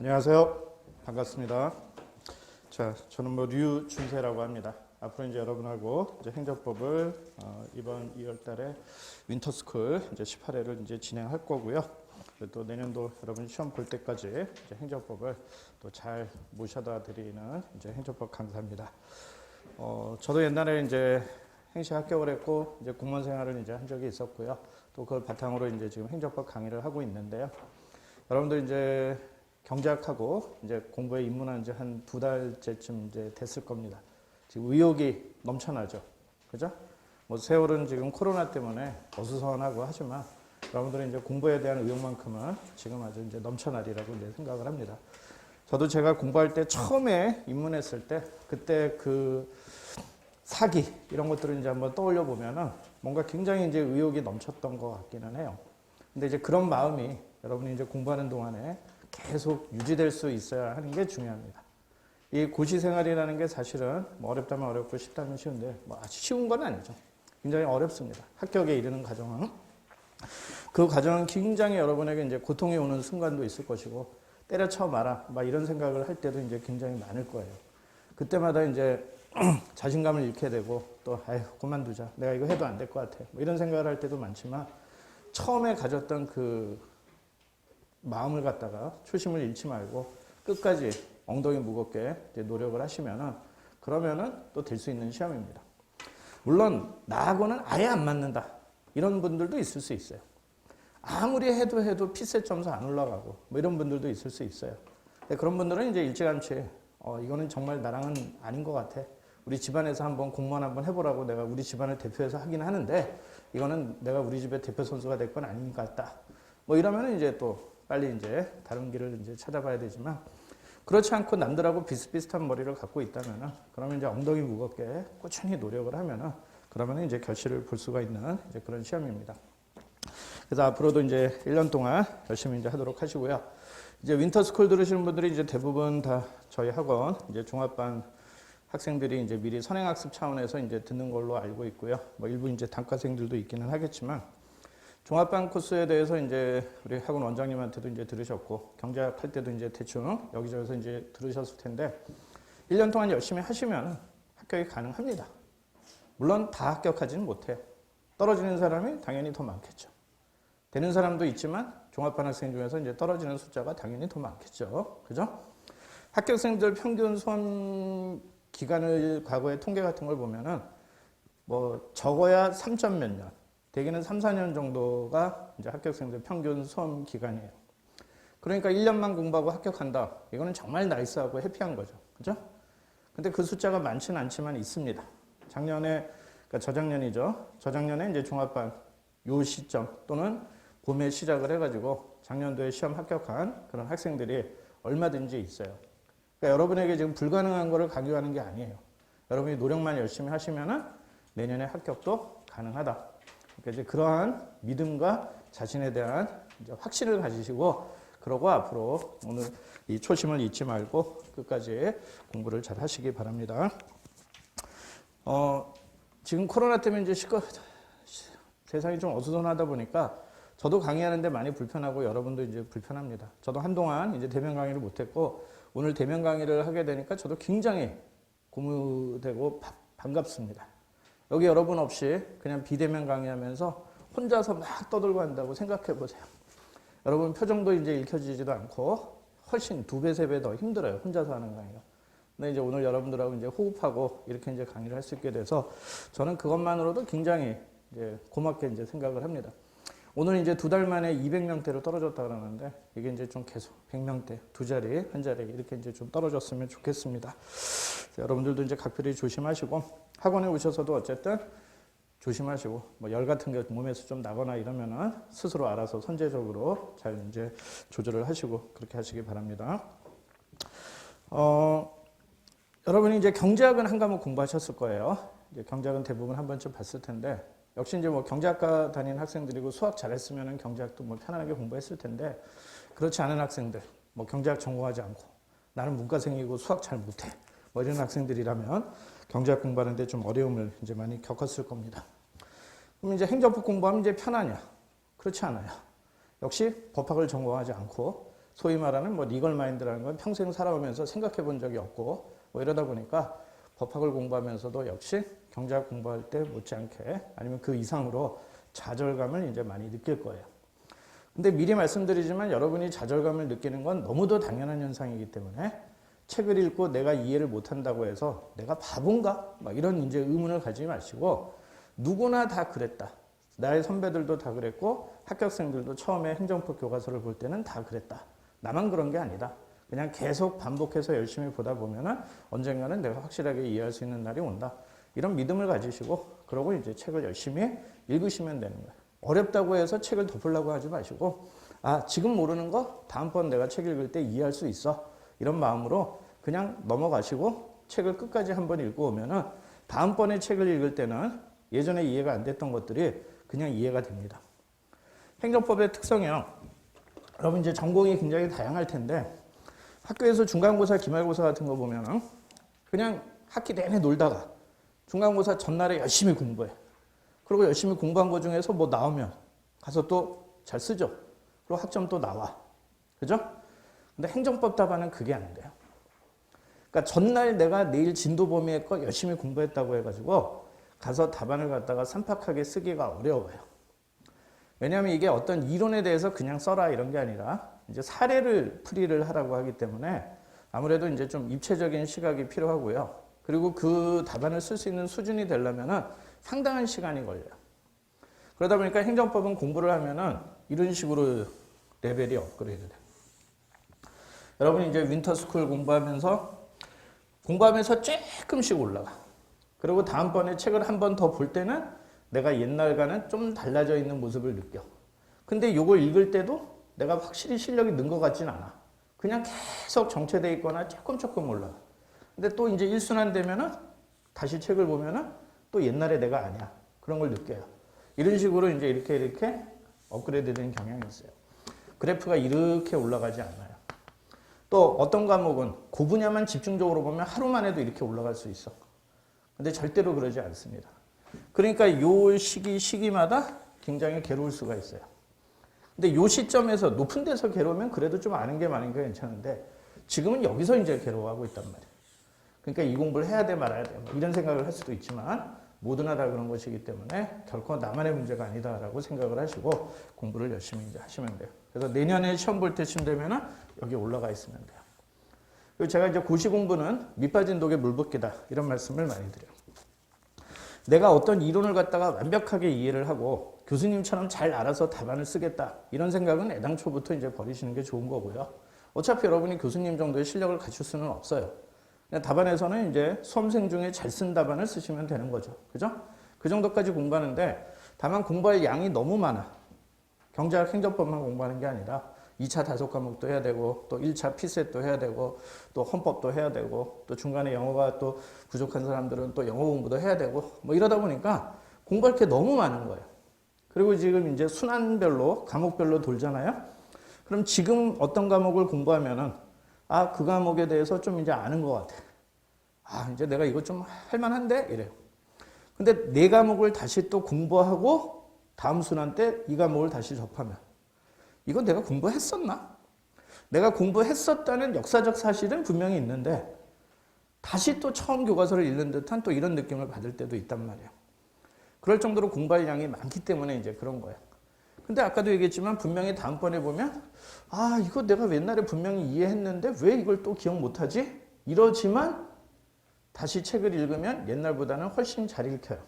안녕하세요. 반갑습니다. 자, 저는 류준세라고 합니다. 앞으로 이제 여러분하고 이제 행정법을 이번 2월 달에 윈터스쿨 이제 18회를 이제 진행할 거고요. 또 내년도 여러분 시험 볼 때까지 이제 행정법을 또 잘 모셔다 드리는 이제 행정법 강사입니다. 저도 옛날에 이제 행시 합격을 했고 이제 공무원 생활을 이제 한 적이 있었고요. 또 그걸 바탕으로 이제 지금 행정법 강의를 하고 있는데요. 여러분들 이제 경작하고 이제 공부에 입문한 지 한 2달째쯤 이제 됐을 겁니다. 지금 의욕이 넘쳐나죠. 그죠? 뭐 세월은 지금 코로나 때문에 어수선하고 하지만 여러분들이 이제 공부에 대한 의욕만큼은 지금 아주 이제 넘쳐나리라고 이제 생각을 합니다. 저도 제가 공부할 때 처음에 입문했을 때 그때 그 사기 이런 것들을 이제 한번 떠올려 보면은 뭔가 굉장히 이제 의욕이 넘쳤던 것 같기는 해요. 근데 이제 그런 마음이 여러분이 이제 공부하는 동안에 계속 유지될 수 있어야 하는 게 중요합니다. 이 고시 생활이라는 게 사실은 뭐 어렵다면 어렵고 쉽다면 쉬운데 뭐 아주 쉬운 건 아니죠. 굉장히 어렵습니다. 합격에 이르는 과정은. 그 과정은 굉장히 여러분에게 이제 고통이 오는 순간도 있을 것이고 때려쳐 마라 막 이런 생각을 할 때도 이제 굉장히 많을 거예요. 그때마다 이제 자신감을 잃게 되고 또 아유 그만두자 내가 이거 해도 안 될 것 같아 뭐 이런 생각을 할 때도 많지만 처음에 가졌던 그 마음을 갖다가 초심을 잃지 말고 끝까지 엉덩이 무겁게 이제 노력을 하시면은 그러면은 또 될 수 있는 시험입니다. 물론 나하고는 아예 안 맞는다 이런 분들도 있을 수 있어요. 아무리 해도 피셋 점수 안 올라가고 뭐 이런 분들도 있을 수 있어요. 근데 그런 분들은 이제 일찌감치 이거는 정말 나랑은 아닌 것 같아. 우리 집안에서 한번 공무원 한번 해보라고 내가 우리 집안을 대표해서 하긴 하는데 이거는 내가 우리 집의 대표 선수가 될 건 아닌 것 같다. 뭐 이러면은 이제 또 빨리 이제 다른 길을 이제 찾아봐야 되지만 그렇지 않고 남들하고 비슷비슷한 머리를 갖고 있다면은 그러면 이제 엉덩이 무겁게 꾸준히 노력을 하면은 그러면은 이제 결실을 볼 수가 있는 이제 그런 시험입니다. 그래서 앞으로도 이제 1년 동안 열심히 이제 하도록 하시고요. 이제 윈터스쿨 들으시는 분들이 이제 대부분 다 저희 학원 이제 종합반 학생들이 이제 미리 선행학습 차원에서 이제 듣는 걸로 알고 있고요. 뭐 일부 이제 단과생들도 있기는 하겠지만 종합반 코스에 대해서 이제 우리 학원 원장님한테도 이제 들으셨고 경작할 때도 이제 대충 여기저기서 이제 들으셨을 텐데 1년 동안 열심히 하시면 합격이 가능합니다. 물론 다 합격하지는 못해요. 떨어지는 사람이 당연히 더 많겠죠. 되는 사람도 있지만 종합반 학생 중에서 이제 떨어지는 숫자가 당연히 더 많겠죠. 그죠? 합격생들 평균 수험 기간을 과거의 통계 같은 걸 보면은 뭐 적어야 3점 몇 년, 대개는 3, 4년 정도가 이제 합격생들 평균 수험 기간이에요. 그러니까 1년만 공부하고 합격한다. 이거는 정말 나이스하고 해피한 거죠. 그죠? 근데 그 숫자가 많지는 않지만 있습니다. 작년에, 그러니까 저작년이죠. 저작년에 이제 종합반 요 시점 또는 봄에 시작을 해가지고 작년도에 시험 합격한 그런 학생들이 얼마든지 있어요. 그러니까 여러분에게 지금 불가능한 거를 강요하는 게 아니에요. 여러분이 노력만 열심히 하시면은 내년에 합격도 가능하다. 그러니까 이제 그러한 믿음과 자신에 대한 이제 확신을 가지시고 그러고 앞으로 오늘 이 초심을 잊지 말고 끝까지 공부를 잘 하시기 바랍니다. 지금 코로나 때문에 이제 세상이 좀 어수선하다 보니까 저도 강의하는데 많이 불편하고 여러분도 이제 불편합니다. 저도 한동안 이제 대면 강의를 못했고 오늘 대면 강의를 하게 되니까 저도 굉장히 고무되고 반갑습니다. 여기 여러분 없이 그냥 비대면 강의하면서 혼자서 막 떠들고 한다고 생각해 보세요. 여러분 표정도 이제 읽혀지지도 않고 훨씬 2배, 3배 더 힘들어요. 혼자서 하는 강의가. 근데 이제 오늘 여러분들하고 이제 호흡하고 이렇게 이제 강의를 할 수 있게 돼서 저는 그것만으로도 굉장히 이제 고맙게 이제 생각을 합니다. 오늘 이제 2달 만에 200명대로 떨어졌다 그러는데 이게 이제 좀 계속 100명대, 2자리, 1자리 이렇게 이제 좀 떨어졌으면 좋겠습니다. 여러분들도 이제 각별히 조심하시고 학원에 오셔서도 어쨌든 조심하시고 뭐 열 같은 게 몸에서 좀 나거나 이러면은 스스로 알아서 선제적으로 잘 이제 조절을 하시고 그렇게 하시기 바랍니다. 여러분이 이제 경제학은 한 과목 공부하셨을 거예요. 이제 경제학은 대부분 한 번쯤 봤을 텐데 역시 이제 뭐 경제학과 다닌 학생들이고 수학 잘했으면은 경제학도 뭐 편안하게 공부했을 텐데 그렇지 않은 학생들, 뭐 경제학 전공하지 않고 나는 문과생이고 수학 잘 못해 뭐 이런 학생들이라면 경제학 공부하는데 좀 어려움을 이제 많이 겪었을 겁니다. 그럼 이제 행정법 공부하면 이제 편하냐? 그렇지 않아요. 역시 법학을 전공하지 않고 소위 말하는 뭐 리걸 마인드라는 건 평생 살아오면서 생각해 본 적이 없고 뭐 이러다 보니까 법학을 공부하면서도 역시 경제학 공부할 때 못지않게 아니면 그 이상으로 좌절감을 이제 많이 느낄 거예요. 근데 미리 말씀드리지만 여러분이 좌절감을 느끼는 건 너무도 당연한 현상이기 때문에 책을 읽고 내가 이해를 못한다고 해서 내가 바본가? 막 이런 이제 의문을 가지지 마시고 누구나 다 그랬다. 나의 선배들도 다 그랬고 합격생들도 처음에 행정법 교과서를 볼 때는 다 그랬다. 나만 그런 게 아니다. 그냥 계속 반복해서 열심히 보다 보면은 언젠가는 내가 확실하게 이해할 수 있는 날이 온다. 이런 믿음을 가지시고 그러고 이제 책을 열심히 읽으시면 되는 거예요. 어렵다고 해서 책을 덮으려고 하지 마시고 지금 모르는 거 다음번 내가 책 읽을 때 이해할 수 있어. 이런 마음으로 그냥 넘어가시고 책을 끝까지 한번 읽고 오면은 다음번에 책을 읽을 때는 예전에 이해가 안 됐던 것들이 그냥 이해가 됩니다. 행정법의 특성이요. 여러분 이제 전공이 굉장히 다양할 텐데 학교에서 중간고사, 기말고사 같은 거 보면은 그냥 학기 내내 놀다가 중간고사 전날에 열심히 공부해. 그리고 열심히 공부한 거 중에서 뭐 나오면 가서 또 잘 쓰죠. 그리고 학점 또 나와. 그죠? 근데 행정법 답안은 그게 안 돼요. 그러니까 전날 내가 내일 진도 범위의 거 열심히 공부했다고 해가지고 가서 답안을 갖다가 산박하게 쓰기가 어려워요. 왜냐하면 이게 어떤 이론에 대해서 그냥 써라 이런 게 아니라 이제 사례를 풀이를 하라고 하기 때문에 아무래도 이제 좀 입체적인 시각이 필요하고요. 그리고 그 답안을 쓸 수 있는 수준이 되려면은 상당한 시간이 걸려요. 그러다 보니까 행정법은 공부를 하면은 이런 식으로 레벨이 업그레이드 돼요. 여러분이 이제 윈터스쿨 공부하면서 조금씩 올라가. 그리고 다음번에 책을 한 번 더 볼 때는 내가 옛날과는 좀 달라져 있는 모습을 느껴. 근데 이걸 읽을 때도 내가 확실히 실력이 는 것 같진 않아. 그냥 계속 정체되어 있거나 조금 올라가. 근데 또 이제 일순환 되면은 다시 책을 보면은 또 옛날에 내가 아니야. 그런 걸 느껴요. 이런 식으로 이제 이렇게 업그레이드 된 경향이 있어요. 그래프가 이렇게 올라가지 않아요. 또 어떤 과목은 그 분야만 집중적으로 보면 하루만 해도 이렇게 올라갈 수 있어. 근데 절대로 그러지 않습니다. 그러니까 요 시기마다 굉장히 괴로울 수가 있어요. 근데 요 시점에서 높은 데서 괴로우면 그래도 좀 아는 게 많은 게 괜찮은데 지금은 여기서 이제 괴로워하고 있단 말이에요. 그러니까 이 공부를 해야 돼 말아야 돼 이런 생각을 할 수도 있지만 모두나 다 그런 것이기 때문에 결코 나만의 문제가 아니다라고 생각을 하시고 공부를 열심히 이제 하시면 돼요. 그래서 내년에 시험 볼 때쯤 되면은 여기 올라가 있으면 돼요. 그리고 제가 이제 고시 공부는 밑빠진 독에 물 붓기다 이런 말씀을 많이 드려요. 내가 어떤 이론을 갖다가 완벽하게 이해를 하고 교수님처럼 잘 알아서 답안을 쓰겠다 이런 생각은 애당초부터 이제 버리시는 게 좋은 거고요. 어차피 여러분이 교수님 정도의 실력을 갖출 수는 없어요. 답안에서는 이제 수험생 중에 잘 쓴 답안을 쓰시면 되는 거죠. 그죠? 그 정도까지 공부하는데 다만 공부할 양이 너무 많아. 경제학 행정법만 공부하는 게 아니라 2차 다섯 과목도 해야 되고 또 1차 피셋도 해야 되고 또 헌법도 해야 되고 또 중간에 영어가 또 부족한 사람들은 또 영어 공부도 해야 되고 뭐 이러다 보니까 공부할 게 너무 많은 거예요. 그리고 지금 이제 순환별로 과목별로 돌잖아요. 그럼 지금 어떤 과목을 공부하면은 그 과목에 대해서 좀 이제 아는 것 같아. 이제 내가 이거 좀 할만한데? 이래요. 근데 네 과목을 다시 또 공부하고 다음 순환 때 이 과목을 다시 접하면 이건 내가 공부했었나? 내가 공부했었다는 역사적 사실은 분명히 있는데 다시 또 처음 교과서를 읽는 듯한 또 이런 느낌을 받을 때도 있단 말이에요. 그럴 정도로 공부할 양이 많기 때문에 이제 그런 거예요. 근데 아까도 얘기했지만 분명히 다음번에 보면 이거 내가 옛날에 분명히 이해했는데 왜 이걸 또 기억 못하지? 이러지만 다시 책을 읽으면 옛날보다는 훨씬 잘 읽혀요.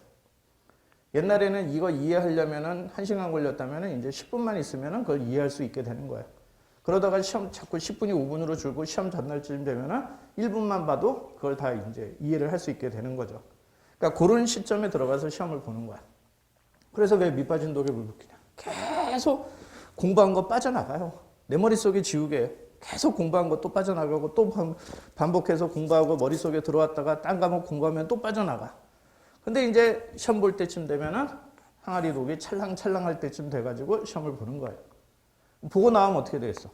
옛날에는 이거 이해하려면은 1시간 걸렸다면은 이제 10분만 있으면은 그걸 이해할 수 있게 되는 거예요. 그러다가 시험 자꾸 10분이 5분으로 줄고 시험 전날쯤 되면은 1분만 봐도 그걸 다 이제 이해를 할 수 있게 되는 거죠. 그러니까 그런 시점에 들어가서 시험을 보는 거야. 그래서 왜 밑빠진 독에 물 붓기냐? 계속 공부한 거 빠져나가요. 내 머릿속에 지우개. 계속 공부한 거 또 빠져나가고 또 반복해서 공부하고 머릿속에 들어왔다가 딴 과목 공부하면 또 빠져나가. 근데 이제 시험 볼 때쯤 되면은 항아리 독이 찰랑찰랑할 때쯤 돼가지고 시험을 보는 거예요. 보고 나오면 어떻게 되겠어?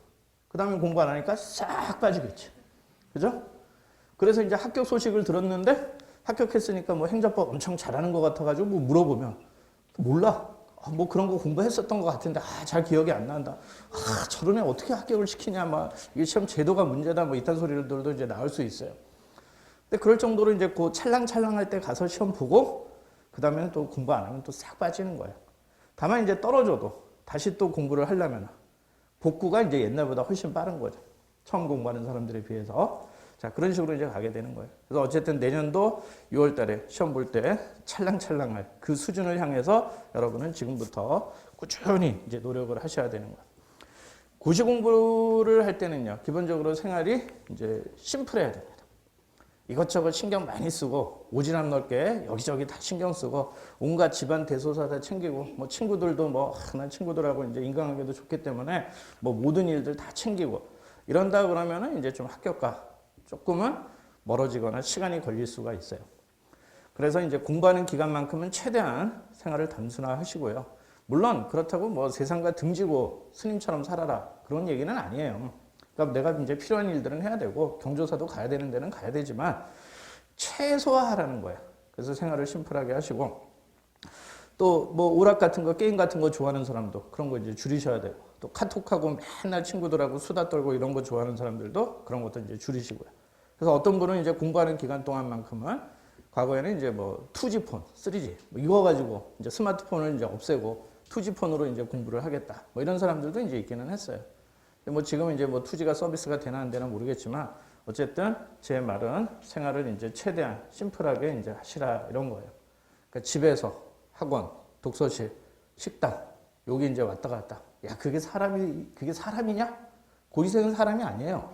그 다음에 공부 안 하니까 싹 빠지겠지. 그죠? 그래서 이제 합격 소식을 들었는데 합격했으니까 뭐 행정법 엄청 잘하는 것 같아가지고 뭐 물어보면 몰라. 뭐 그런 거 공부했었던 것 같은데 잘 기억이 안 난다. 저런 애 어떻게 합격을 시키냐, 막 이게 시험 제도가 문제다, 뭐 이딴 소리들도 이제 나올 수 있어요. 근데 그럴 정도로 이제 그 찰랑찰랑할 때 가서 시험 보고 그 다음에는 또 공부 안 하면 또 싹 빠지는 거예요. 다만 이제 떨어져도 다시 또 공부를 하려면 복구가 이제 옛날보다 훨씬 빠른 거죠. 처음 공부하는 사람들에 비해서. 자, 그런 식으로 이제 가게 되는 거예요. 그래서 어쨌든 내년도 6월 달에 시험 볼 때 찰랑찰랑할 그 수준을 향해서 여러분은 지금부터 꾸준히 이제 노력을 하셔야 되는 거예요. 고시 공부를 할 때는요, 기본적으로 생활이 이제 심플해야 됩니다. 이것저것 신경 많이 쓰고 오지랖 넓게 여기저기 다 신경 쓰고 온갖 집안 대소사 다 챙기고 뭐 친구들도 난 친구들하고 이제 인간관계도 좋기 때문에 뭐 모든 일들 다 챙기고 이런다 그러면은 이제 좀 합격과 조금은 멀어지거나 시간이 걸릴 수가 있어요. 그래서 이제 공부하는 기간만큼은 최대한 생활을 단순화하시고요. 물론 그렇다고 뭐 세상과 등지고 스님처럼 살아라 그런 얘기는 아니에요. 그러니까 내가 이제 필요한 일들은 해야 되고 경조사도 가야 되는 데는 가야 되지만 최소화하라는 거예요. 그래서 생활을 심플하게 하시고 또 뭐 오락 같은 거 게임 같은 거 좋아하는 사람도 그런 거 이제 줄이셔야 돼요. 또 카톡하고 맨날 친구들하고 수다 떨고 이런 거 좋아하는 사람들도 그런 것도 이제 줄이시고요. 그래서 어떤 분은 이제 공부하는 기간 동안만큼은 과거에는 이제 뭐 2G폰, 3G 뭐 이거 가지고 이제 스마트폰을 이제 없애고 2G폰으로 이제 공부를 하겠다. 뭐 이런 사람들도 이제 있기는 했어요. 뭐 지금은 이제 뭐 2G가 서비스가 되나 안 되나 모르겠지만 어쨌든 제 말은 생활을 이제 최대한 심플하게 이제 하시라 이런 거예요. 그러니까 집에서 학원, 독서실, 식당 여기 이제 왔다 갔다. 야, 그게 사람이냐? 고시생은 사람이 아니에요.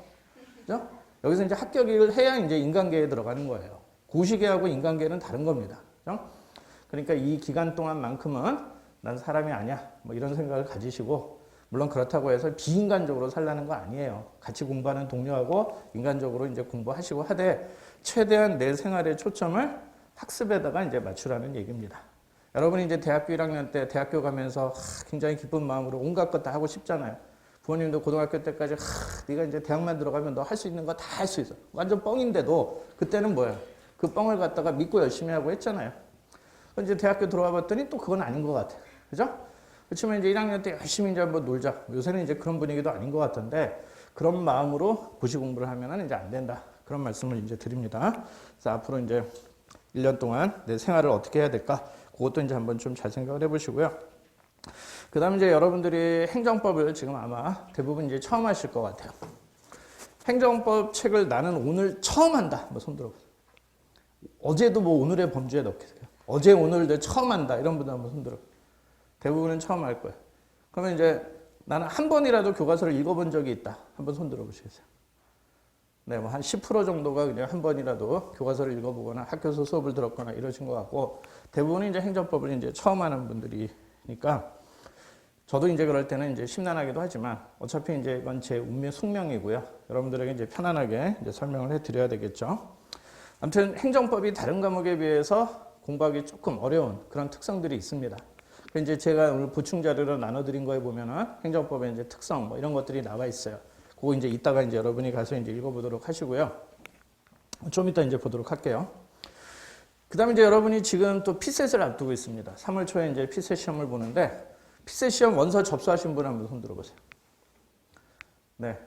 그죠? 여기서 이제 합격을 해야 이제 인간계에 들어가는 거예요. 고시계하고 인간계는 다른 겁니다. 그죠? 그러니까 이 기간 동안만큼은 난 사람이 아니야. 뭐 이런 생각을 가지시고 물론 그렇다고 해서 비인간적으로 살라는 거 아니에요. 같이 공부하는 동료하고 인간적으로 이제 공부하시고 하되 최대한 내 생활의 초점을 학습에다가 이제 맞추라는 얘기입니다. 여러분이 이제 대학교 1학년 때 대학교 가면서 굉장히 기쁜 마음으로 온갖 것 다 하고 싶잖아요. 부모님도 고등학교 때까지 네가 이제 대학만 들어가면 너 할 수 있는 거 다 할 수 있어. 완전 뻥인데도 그때는 뭐야? 그 뻥을 갖다가 믿고 열심히 하고 했잖아요. 이제 대학교 들어와 봤더니 또 그건 아닌 것 같아요. 그죠? 그렇지만 이제 1학년 때 열심히 이제 한번 놀자. 요새는 이제 그런 분위기도 아닌 것 같은데 그런 마음으로 고시 공부를 하면은 이제 안 된다. 그런 말씀을 이제 드립니다. 그래서 앞으로 이제 1년 동안 내 생활을 어떻게 해야 될까? 그것도 이제 한번 좀 잘 생각을 해보시고요. 그 다음에 이제 여러분들이 행정법을 지금 아마 대부분 이제 처음 하실 것 같아요. 행정법 책을 나는 오늘 처음 한다. 뭐 손 들어보세요. 어제도 뭐 오늘의 범주에 넣겠어요. 어제 오늘 내 처음 한다. 이런 분들 한번 손 들어보세요. 대부분은 처음 할 거예요. 그러면 이제 나는 한 번이라도 교과서를 읽어본 적이 있다. 한번 손 들어보시겠어요? 네, 뭐 한 10% 정도가 그냥 한 번이라도 교과서를 읽어보거나 학교에서 수업을 들었거나 이러신 것 같고 대부분은 이제 행정법을 이제 처음 하는 분들이니까 저도 이제 그럴 때는 이제 심란하기도 하지만 어차피 이제 이건 제 운명 숙명이고요. 여러분들에게 이제 편안하게 이제 설명을 해드려야 되겠죠. 아무튼 행정법이 다른 과목에 비해서 공부하기 조금 어려운 그런 특성들이 있습니다. 이제 제가 오늘 보충 자료로 나눠드린 거에 보면은 행정법의 이제 특성 뭐 이런 것들이 나와 있어요. 그거 이제 이따가 이제 여러분이 가서 이제 읽어보도록 하시고요. 좀 이따 이제 보도록 할게요. 그 다음에 이제 여러분이 지금 또 피셋을 앞두고 있습니다. 3월 초에 이제 피셋 시험을 보는데 피셋 시험 원서 접수하신 분 한번 손 들어보세요. 네,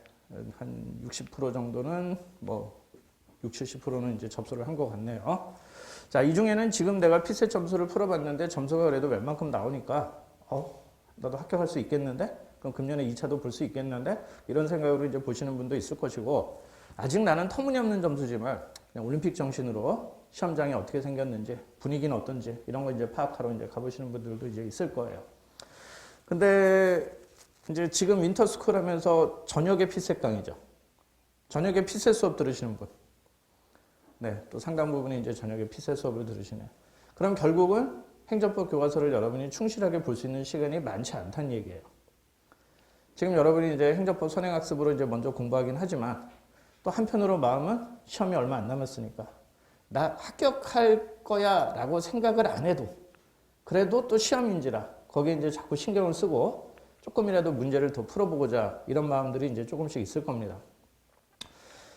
한 60% 정도는 뭐 60, 70%는 이제 접수를 한 것 같네요. 자, 이 중에는 지금 내가 피셋 점수를 풀어봤는데 점수가 그래도 웬만큼 나오니까 나도 합격할 수 있겠는데? 그럼 금년에 2차도 볼 수 있겠는데? 이런 생각으로 이제 보시는 분도 있을 것이고 아직 나는 터무니없는 점수지만 그냥 올림픽 정신으로 시험장이 어떻게 생겼는지 분위기는 어떤지 이런 거 이제 파악하러 이제 가보시는 분들도 이제 있을 거예요. 근데 이제 지금 윈터스쿨 하면서 저녁에 피셋 강의죠. 저녁에 피셋 수업 들으시는 분. 네, 또 상당 부분이 이제 저녁에 피셋 수업을 들으시네요. 그럼 결국은 행정법 교과서를 여러분이 충실하게 볼 수 있는 시간이 많지 않다는 얘기예요. 지금 여러분이 이제 행정법 선행학습으로 이제 먼저 공부하긴 하지만 또 한편으로 마음은 시험이 얼마 안 남았으니까 나 합격할 거야 라고 생각을 안 해도 그래도 또 시험인지라 거기에 이제 자꾸 신경을 쓰고 조금이라도 문제를 더 풀어보고자 이런 마음들이 이제 조금씩 있을 겁니다.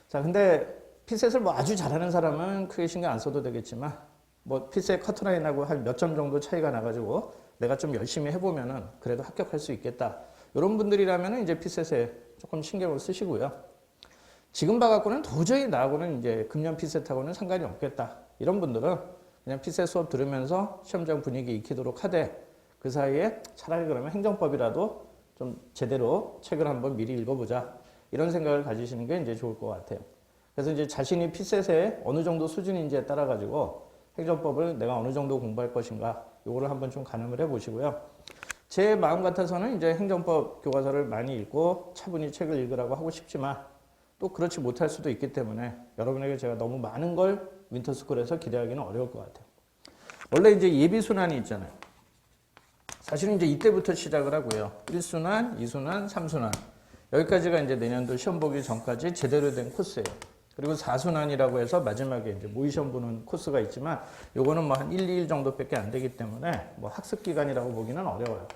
자, 근데 피셋을 뭐 아주 잘하는 사람은 크게 신경 안 써도 되겠지만 뭐 피셋 커트라인하고 한 몇 점 정도 차이가 나가지고 내가 좀 열심히 해보면은 그래도 합격할 수 있겠다. 이런 분들이라면은 이제 피셋에 조금 신경을 쓰시고요. 지금 봐갖고는 도저히 나하고는 이제 금년 피셋하고는 상관이 없겠다. 이런 분들은 그냥 피셋 수업 들으면서 시험장 분위기 익히도록 하되 그 사이에 차라리 그러면 행정법이라도 좀 제대로 책을 한번 미리 읽어보자. 이런 생각을 가지시는 게 이제 좋을 것 같아요. 그래서 이제 자신이 피셋에 어느 정도 수준인지에 따라 가지고 행정법을 내가 어느 정도 공부할 것인가 요거를 한번 좀 가늠을 해 보시고요. 제 마음 같아서는 이제 행정법 교과서를 많이 읽고 차분히 책을 읽으라고 하고 싶지만 또 그렇지 못할 수도 있기 때문에 여러분에게 제가 너무 많은 걸 윈터스쿨에서 기대하기는 어려울 것 같아요. 원래 이제 예비 순환이 있잖아요. 사실은 이제 이때부터 시작을 하고요. 1순환, 2순환, 3순환. 여기까지가 이제 내년도 시험 보기 전까지 제대로 된 코스예요. 그리고 4순환이라고 해서 마지막에 이제 모의시험 보는 코스가 있지만 요거는 뭐 한 1, 2일 정도밖에 안 되기 때문에 뭐 학습 기간이라고 보기는 어려워요.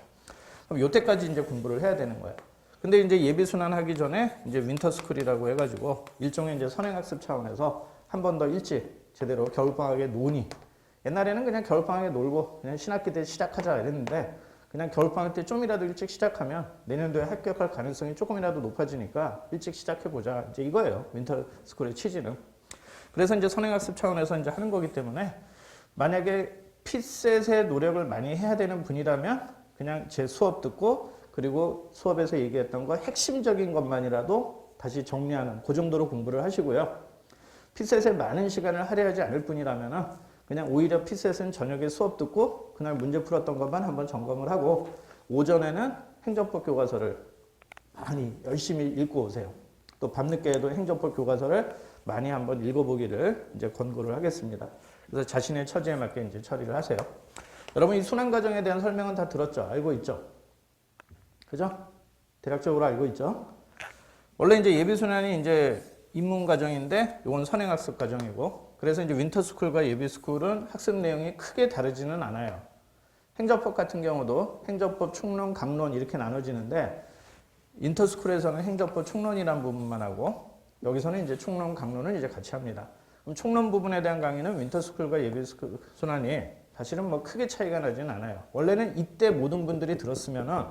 그럼 요때까지 이제 공부를 해야 되는 거예요. 근데 이제 예비 순환 하기 전에 이제 윈터스쿨이라고 해가지고 일종의 이제 선행학습 차원에서 한 번 더 일찍 제대로 겨울방학에 노니 옛날에는 그냥 겨울방학에 놀고 그냥 신학기 때 시작하자 이랬는데 그냥 겨울방학 때 좀이라도 일찍 시작하면 내년도에 합격할 가능성이 조금이라도 높아지니까 일찍 시작해보자. 이제 이거예요. 윈터스쿨의 취지는. 그래서 이제 선행학습 차원에서 이제 하는 거기 때문에 만약에 피셋의 노력을 많이 해야 되는 분이라면 그냥 제 수업 듣고 그리고 수업에서 얘기했던 거 핵심적인 것만이라도 다시 정리하는 그 정도로 공부를 하시고요. 피셋에 많은 시간을 할애하지 않을 분이라면 그냥 오히려 피셋은 저녁에 수업 듣고 그날 문제 풀었던 것만 한번 점검을 하고 오전에는 행정법 교과서를 많이 열심히 읽고 오세요. 또 밤늦게에도 행정법 교과서를 많이 한번 읽어보기를 이제 권고를 하겠습니다. 그래서 자신의 처지에 맞게 이제 처리를 하세요. 여러분 이 순환 과정에 대한 설명은 다 들었죠? 알고 있죠? 그죠? 대략적으로 알고 있죠? 원래 이제 예비 순환이 이제 입문 과정인데 이건 선행학습 과정이고 그래서 이제 윈터스쿨과 예비스쿨은 학습 내용이 크게 다르지는 않아요. 행정법 같은 경우도 행정법 총론, 강론 이렇게 나눠지는데 윈터스쿨에서는 행정법 총론이라는 부분만 하고 여기서는 이제 총론, 강론을 이제 같이 합니다. 그럼 총론 부분에 대한 강의는 윈터스쿨과 예비스쿨 순환이 사실은 뭐 크게 차이가 나지는 않아요. 원래는 이때 모든 분들이 들었으면은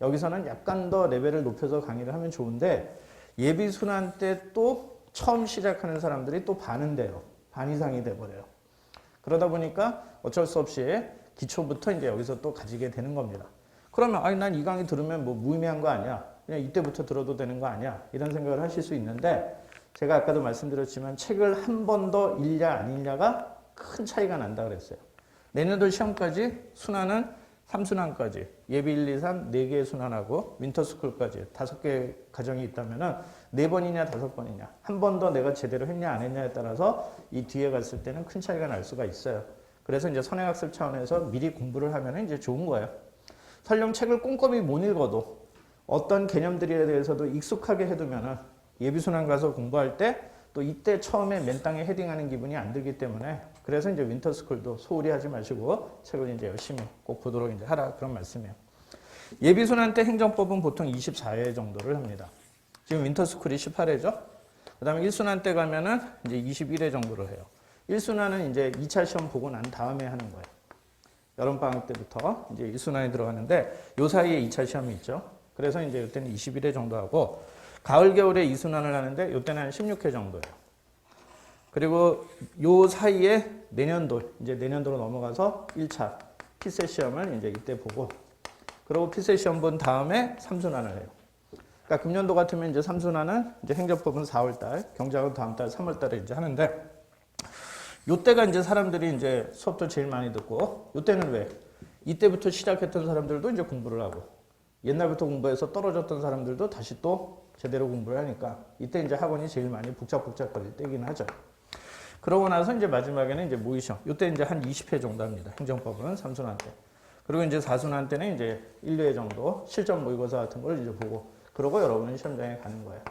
여기서는 약간 더 레벨을 높여서 강의를 하면 좋은데 예비 순환 때 또 처음 시작하는 사람들이 또 반은 돼요. 반 이상이 돼버려요. 그러다 보니까 어쩔 수 없이 기초부터 이제 여기서 또 가지게 되는 겁니다. 그러면 아니 난 이 강의 들으면 뭐 무의미한 거 아니야? 그냥 이때부터 들어도 되는 거 아니야? 이런 생각을 하실 수 있는데 제가 아까도 말씀드렸지만 책을 한 번 더 읽냐 안 읽냐가 큰 차이가 난다 그랬어요. 내년도 시험까지 순환은 3순환까지 예비 1, 2, 3 4개의 순환하고 윈터스쿨까지 5개의 과정이 있다면은 4번이냐 5번이냐 한 번 더 내가 제대로 했냐 안 했냐에 따라서 이 뒤에 갔을 때는 큰 차이가 날 수가 있어요. 그래서 이제 선행학습 차원에서 미리 공부를 하면 이제 좋은 거예요. 설령 책을 꼼꼼히 못 읽어도 어떤 개념들에 대해서도 익숙하게 해두면은 예비순환 가서 공부할 때 또 이때 처음에 맨 땅에 헤딩하는 기분이 안 들기 때문에 그래서 이제 윈터스쿨도 소홀히 하지 마시고 책을 이제 열심히 꼭 보도록 이제 하라 그런 말씀이에요. 예비순환 때 행정법은 보통 24회 정도를 합니다. 지금 윈터스쿨이 18회죠. 그 다음에 1순환 때 가면은 이제 21회 정도를 해요. 1순환은 이제 2차 시험 보고 난 다음에 하는 거예요. 여름방학 때부터 이제 1순환이 들어가는데 요 사이에 2차 시험이 있죠. 그래서 이제 이때는 21회 정도 하고 가을, 겨울에 2순환을 하는데 이때는 한 16회 정도예요. 그리고 요 사이에 이제 내년도로 넘어가서 1차 피셋 시험을 이제 이때 보고 그리고 피셋 시험 본 다음에 3순환을 해요. 그러니까 금년도 같으면 이제 3순환은 이제 행정법은 4월달, 경제학은 다음 달 3월달에 이제 하는데 요때가 이제 사람들이 이제 수업도 제일 많이 듣고 요때는 왜? 이때부터 시작했던 사람들도 이제 공부를 하고 옛날부터 공부해서 떨어졌던 사람들도 다시 또 제대로 공부를 하니까 이때 이제 학원이 제일 많이 복잡거릴 때긴 하죠. 그러고 나서 이제 마지막에는 이제 모의시험. 이때 이제 한 20회 정도 합니다. 행정법은 3순환 때. 그리고 이제 4순환 때는 이제 1, 2회 정도 실전 모의고사 같은 걸 이제 보고 그러고 여러분은 시험장에 가는 거예요.